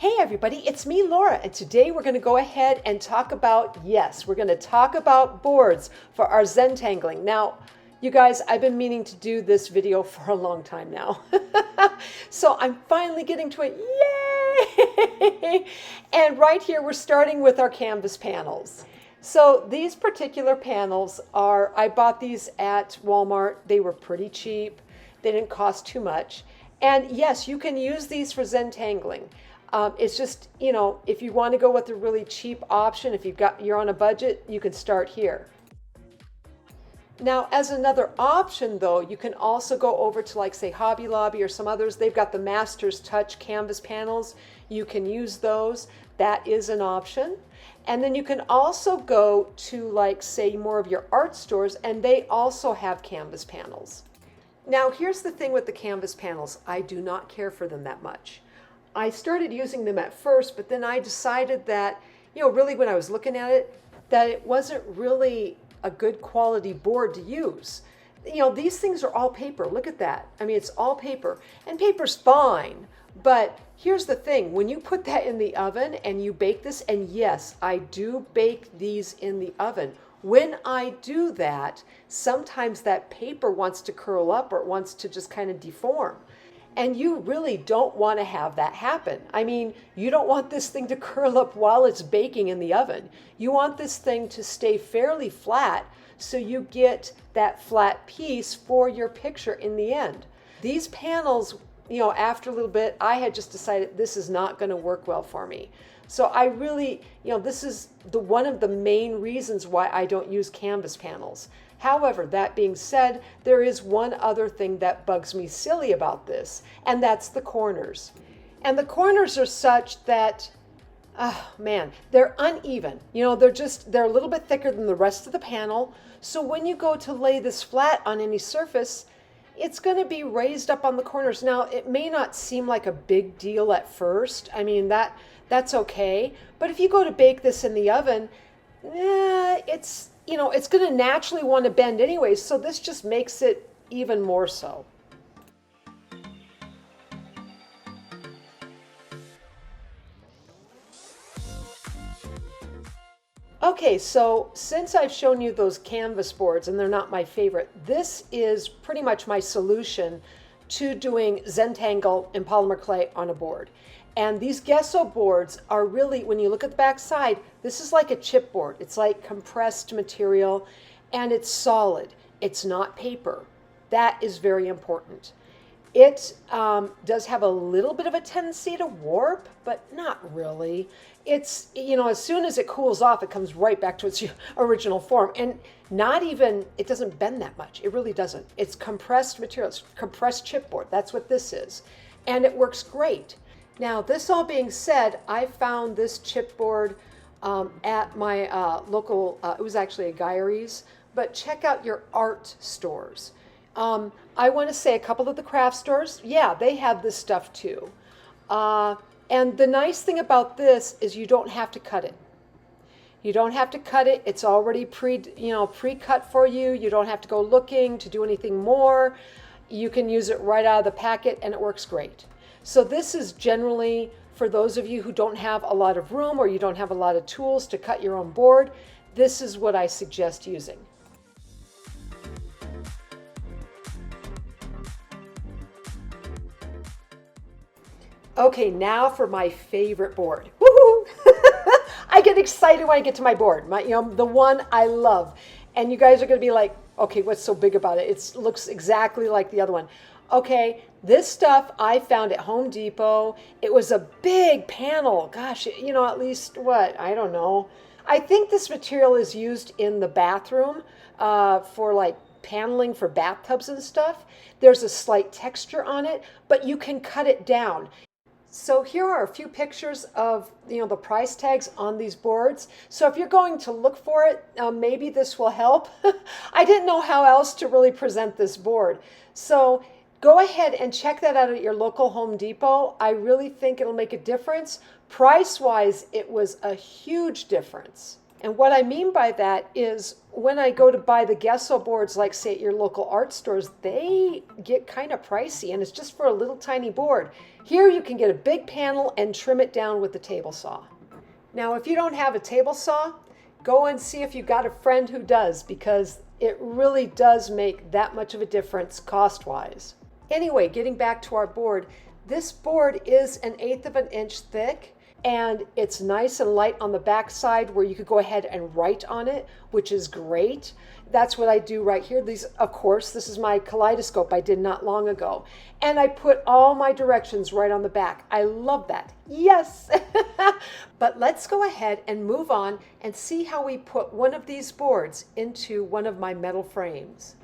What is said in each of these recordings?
Hey everybody, it's me Laura, and today we're going to go ahead and talk about, yes, we're going to talk about boards for our Zentangling. Now, you guys, I've been meaning to do this video for a long time now. So I'm finally getting to it, yay! And right here we're starting with our canvas panels. So these particular panels are, I bought these at Walmart. They were pretty cheap. They didn't cost too much. And yes, you can use these for Zentangling. It's just, you know, if you want to go with a really cheap option, if you're on a budget, you can start here. Now, as another option though, you can also go over to like say Hobby Lobby or some others. They've got the Master's Touch canvas panels. You can use those. That is an option. And then you can also go to like say more of your art stores, and they also have canvas panels. Now, here's the thing with the canvas panels. I do not care for them that much. I started using them at first, but then I decided that, you know, really when I was looking at it, that it wasn't really a good quality board to use. You know, these things are all paper. Look at that. I mean, it's all paper, and paper's fine. But here's the thing, when you put that in the oven and you bake this, and yes, I do bake these in the oven. When I do that, sometimes that paper wants to curl up or it wants to just kind of deform. And you really don't want to have that happen. I mean, you don't want this thing to curl up while it's baking in the oven. You want this thing to stay fairly flat so you get that flat piece for your picture in the end. These panels, you know, after a little bit, I had just decided this is not going to work well for me. So I really, you know, this is one of the main reasons why I don't use canvas panels. However, that being said, there is one other thing that bugs me silly about this, and that's the corners. And the corners are such that, oh man, they're uneven. You know, they're a little bit thicker than the rest of the panel. So when you go to lay this flat on any surface, it's going to be raised up on the corners. Now, it may not seem like a big deal at first. I mean, that's okay. But if you go to bake this in the oven, it's, you know, it's going to naturally want to bend anyways. So this just makes it even more so. Okay, so since I've shown you those canvas boards, and they're not my favorite, this is pretty much my solution to doing Zentangle and polymer clay on a board. And these gesso boards are really, when you look at the back side, this is like a chipboard. It's like compressed material, and it's solid. It's not paper. That is very important. It does have a little bit of a tendency to warp, but not really. It's, you know, as soon as it cools off, it comes right back to its original form. And not even, it doesn't bend that much. It really doesn't. It's compressed material. It's compressed chipboard. That's what this is. And it works great. Now, this all being said, I found this chipboard at my local, it was actually a Guyries, but check out your art stores. I want to say a couple of the craft stores, yeah, they have this stuff too. And the nice thing about this is you don't have to cut it. You don't have to cut it. It's already pre-cut for you. You don't have to go looking to do anything more. You can use it right out of the packet, and it works great. So this is generally for those of you who don't have a lot of room or you don't have a lot of tools to cut your own board. This is what I suggest using. Okay, now for my favorite board. Woohoo! I get excited when I get to my board, the one I love. And you guys are going to be like, okay, what's so big about it? It looks exactly like the other one. Okay, this stuff I found at Home Depot. It was a big panel. Gosh, you know, at least what? I don't know. I think this material is used in the bathroom for like paneling for bathtubs and stuff. There's a slight texture on it, but you can cut it down. So here are a few pictures of, you know, the price tags on these boards. So if you're going to look for it, maybe this will help. I didn't know how else to really present this board. So go ahead and check that out at your local Home Depot. I really think it'll make a difference. Price-wise, it was a huge difference. And what I mean by that is when I go to buy the gesso boards, like say at your local art stores, they get kind of pricey, and it's just for a little tiny board. Here you can get a big panel and trim it down with the table saw. Now, if you don't have a table saw, go and see if you've got a friend who does, because it really does make that much of a difference cost-wise. Anyway, getting back to our board, this board is 1/8 of an inch thick, and it's nice and light on the back side where you could go ahead and write on it, which is great. That's what I do right here. These, of course, this is my kaleidoscope I did not long ago. And I put all my directions right on the back. I love that. Yes! But let's go ahead and move on and see how we put one of these boards into one of my metal frames.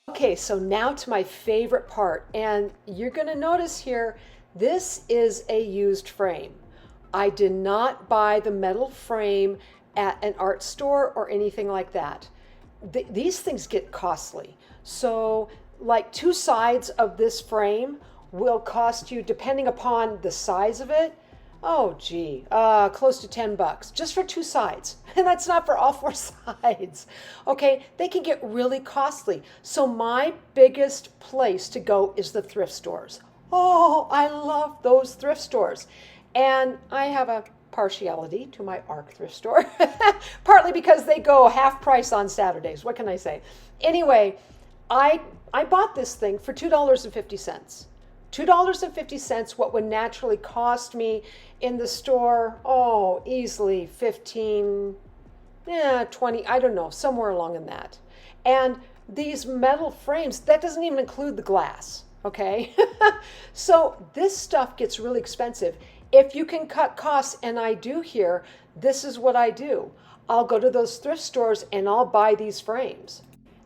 Okay, so now to my favorite part, and you're going to notice here, this is a used frame. I did not buy the metal frame at an art store or anything like that. These things get costly. So like 2 sides of this frame will cost you, depending upon the size of it, oh gee, close to $10 just for 2 sides. And that's not for all 4 sides. Okay, they can get really costly. So my biggest place to go is the thrift stores. Oh, I love those thrift stores. And I have a partiality to my ARC thrift store, partly because they go half price on Saturdays. What can I say? Anyway, I bought this thing for $2.50. $2.50, what would naturally cost me in the store, oh, easily 15, 20, I don't know, somewhere along in that. And these metal frames, that doesn't even include the glass, okay? So this stuff gets really expensive. If you can cut costs, and I do here, this is what I do. I'll go to those thrift stores and I'll buy these frames.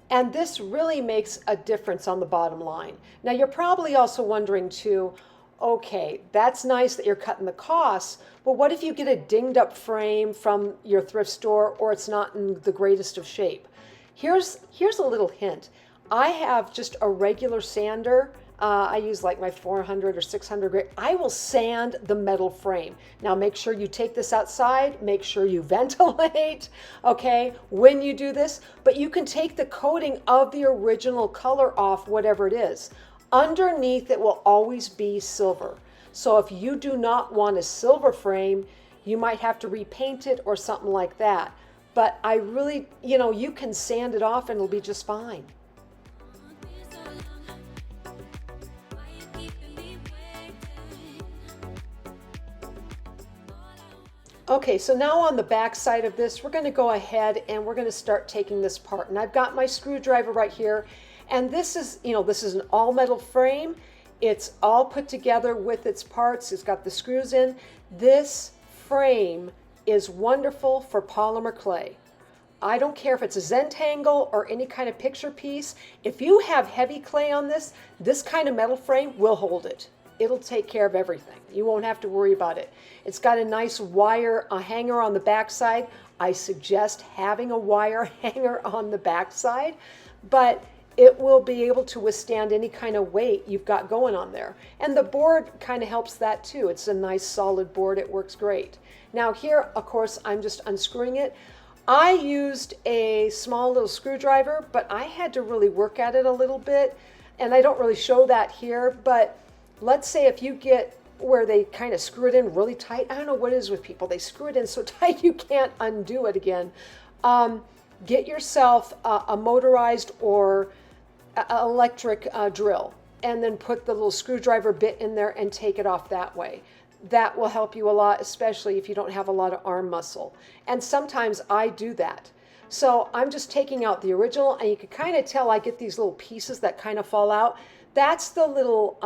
And this really makes a difference on the bottom line. Now you're probably also wondering too, okay, that's nice that you're cutting the costs, but what if you get a dinged up frame from your thrift store or it's not in the greatest of shape? Here's a little hint. I have just a regular sander. I use like my 400 or 600 grit. I will sand the metal frame. Now make sure you take this outside, make sure you ventilate, okay, when you do this, but you can take the coating of the original color off, whatever it is. Underneath it will always be silver. So if you do not want a silver frame, you might have to repaint it or something like that. But I really, you can sand it off and it'll be just fine. Okay, so now on the back side of this, we're going to go ahead and we're going to start taking this apart. And I've got my screwdriver right here. And this is, this is an all metal frame. It's all put together with its parts. It's got the screws in. This frame is wonderful for polymer clay. I don't care if it's a Zentangle or any kind of picture piece. If you have heavy clay on this, this kind of metal frame will hold it. It'll take care of everything. You won't have to worry about it. It's got a nice wire hanger on the back side. I suggest having a wire hanger on the back side, but it will be able to withstand any kind of weight you've got going on there. And the board kind of helps that too. It's a nice solid board. It works great. Now here, of course, I'm just unscrewing it. I used a small little screwdriver, but I had to really work at it a little bit. And I don't really show that here, but let's say if you get where they kind of screw it in really tight. I don't know what it is with people. They screw it in so tight you can't undo it again. Get yourself a motorized or electric drill and then put the little screwdriver bit in there and take it off that way. That will help you a lot, especially if you don't have a lot of arm muscle. And sometimes I do that. So I'm just taking out the original, and you can kind of tell I get these little pieces that kind of fall out. That's the little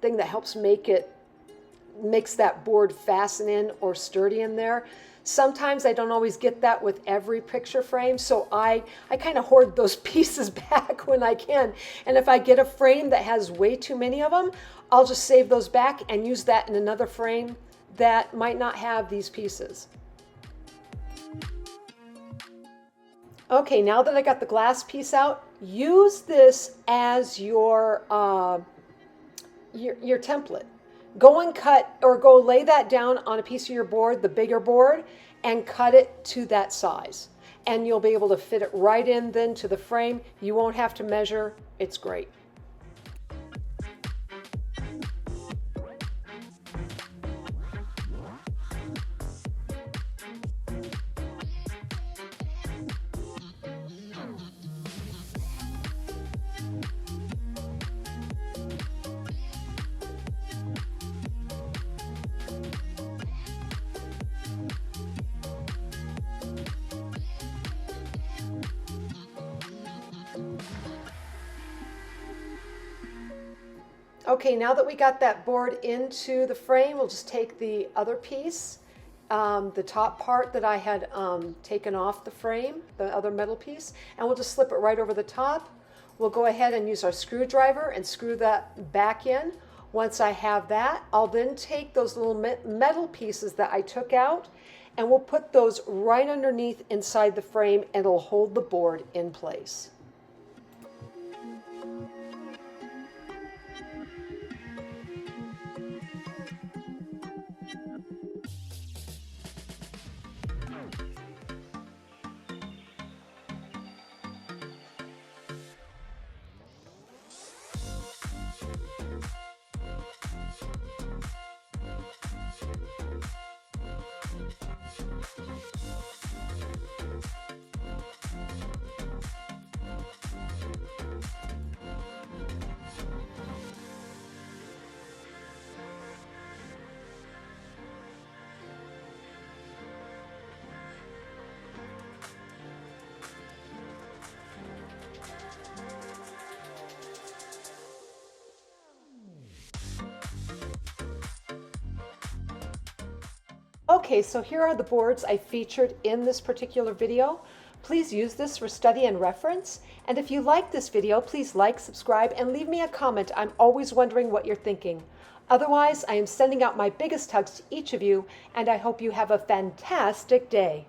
thing that helps makes that board fasten in or sturdy in there. Sometimes I don't always get that with every picture frame, so I kind of hoard those pieces back when I can. And if I get a frame that has way too many of them, I'll just save those back and use that in another frame that might not have these pieces. Okay, now that I got the glass piece out, use this as your template. Go and cut, or go lay that down on a piece of your board, the bigger board, and cut it to that size. and you'll be able to fit it right in then to the frame. You won't have to measure. It's great. Okay, now that we got that board into the frame, we'll just take the other piece, the top part that I had taken off the frame, the other metal piece, and we'll just slip it right over the top. We'll go ahead and use our screwdriver and screw that back in. Once I have that, I'll then take those little metal pieces that I took out, and we'll put those right underneath inside the frame, and it'll hold the board in place. Okay, so here are the boards I featured in this particular video. Please use this for study and reference. And if you like this video, please like, subscribe, and leave me a comment. I'm always wondering what you're thinking. Otherwise, I am sending out my biggest hugs to each of you, and I hope you have a fantastic day.